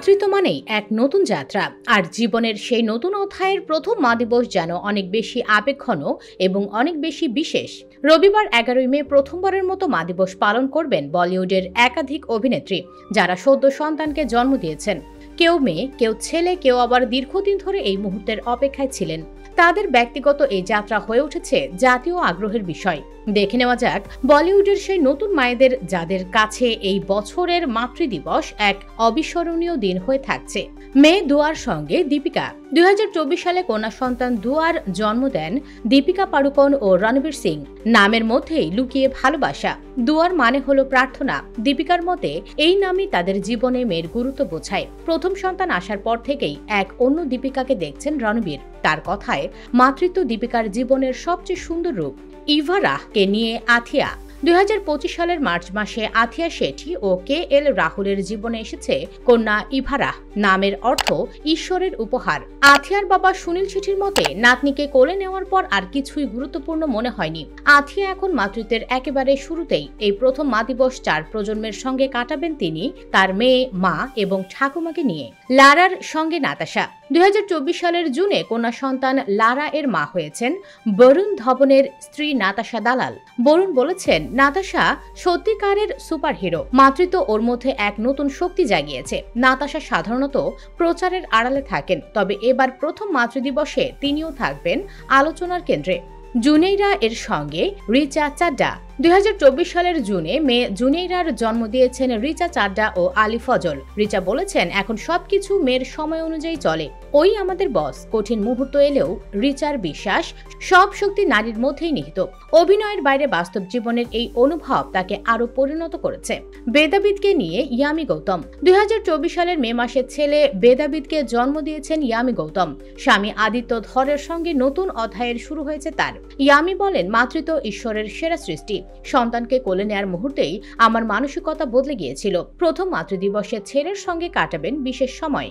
মাতৃত্ব মানেই এক নতুন যাত্রা, আর জীবনের সেই নতুন অধ্যায়ের প্রথম মা দিবস যেন অনেক বেশি আবেগঘন এবং অনেক বেশি বিশেষ। রবিবার 11ই মে প্রথমবারের মতো মা দিবস পালন করবেন বলিউডের একাধিক অভিনেত্রী, যারা সদ্য সন্তানকে জন্ম দিয়েছেন। কেউ মেয়ে, কেউ ছেলে, কেউ আবার দীর্ঘদিন ধরে এই মুহূর্তের অপেক্ষায় ছিলেন। তাদের ব্যক্তিগত এই যাত্রা হয়ে উঠেছে জাতীয় আগ্রহের বিষয়। দেখে নেওয়া যাক বলিউডের সেই নতুন মায়েদের, যাদের কাছে এই বছরের মাতৃদিবস এক অবিস্মরণীয় দিন হয়ে থাকছে। মেয়ে দুয়ার সঙ্গে দীপিকা। 2024 সালে কন্যা সন্তান দুয়ার জন্ম দেন দীপিকা পাড়ুকোন ও রণবীর সিং। নামের মধ্যেই লুকিয়ে ভালোবাসা। দুয়ার মানে হলো প্রার্থনা। দীপিকার মতে এই নামই তাদের জীবনে মেয়ের গুরুত্ব বোঝায়। প্রথম সন্তান আসার পর থেকেই এক অন্য দীপিকাকে দেখছেন রণবীর। তার কথায়, মাতৃত্ব দীপিকার জীবনের সবচেয়ে সুন্দর রূপ। ইভারাহকে নিয়ে আথিয়া। 2025 সালের মার্চ মাসে আথিয়া শেঠি ও KL রাহুলের জীবনে এসেছে কন্যা ইভারাহ। নামের অর্থ ঈশ্বরের উপহার। আথিয়ার বাবা সুনীল শেঠির মতে, নাতনিকে কোলে নেওয়ার পর আর কিছুই গুরুত্বপূর্ণ মনে হয়নি। আথিয়া এখন মাতৃত্বের একেবারে শুরুতেই। এই প্রথম মা দিবস 4 প্রজন্মের সঙ্গে কাটাবেন তিনি, তার মেয়ে, মা এবং ঠাকুমাকে নিয়ে। লারার সঙ্গে নাতাশা। 2024 সালের জুনে কন্যা সন্তান লারা এর মা হয়েছেন বরুণ ধবনের স্ত্রী নাতাশা দালাল। বরুণ বলেছেন, নাতাশা সত্যিকারের সুপারহিরো। মাতৃত্ব ওর মধ্যে এক নতুন শক্তি জাগিয়েছে। নাতাশা সাধারণত প্রচারের আড়ালে থাকেন, তবে এবার প্রথম মাতৃদিবসে তিনিও থাকবেন আলোচনার কেন্দ্রে। জুনেইরা এর সঙ্গে রিচা চাড্ডা। 2024 সালের জুনে মেয়ে জুনেইরার জন্ম দিয়েছেন রিচা চাড্ডা ও আলী ফজল। রিচা বলেছেন, এখন সবকিছু মেয়ের সময় অনুযায়ী চলে। ওই আমাদের বস। কঠিন মুহূর্ত এলেও রিচার বিশ্বাস, সব শক্তি নারীর মধ্যেই নিহিত। অভিনয়ের বাইরে বাস্তব জীবনের এই অনুভব তাকে আরো পরিণত করেছে। বেদাবিদকে নিয়ে ইয়ামি গৌতম। 2024 সালের মে মাসে ছেলে বেদাবিদকে জন্ম দিয়েছেন ইয়ামি গৌতম। স্বামী আদিত্য ধরের সঙ্গে নতুন অধ্যায়ের শুরু হয়েছে তার। ইয়ামি বলেন, মাতৃত্ব ঈশ্বরের সেরা সৃষ্টি। সন্তানকে কোলে নেয়ার মুহূর্তেই আমার মানসিকতা বদলে গিয়েছিল। প্রথম মাতৃদিবসে ছেলের সঙ্গে কাটাবেন বিশেষ সময়।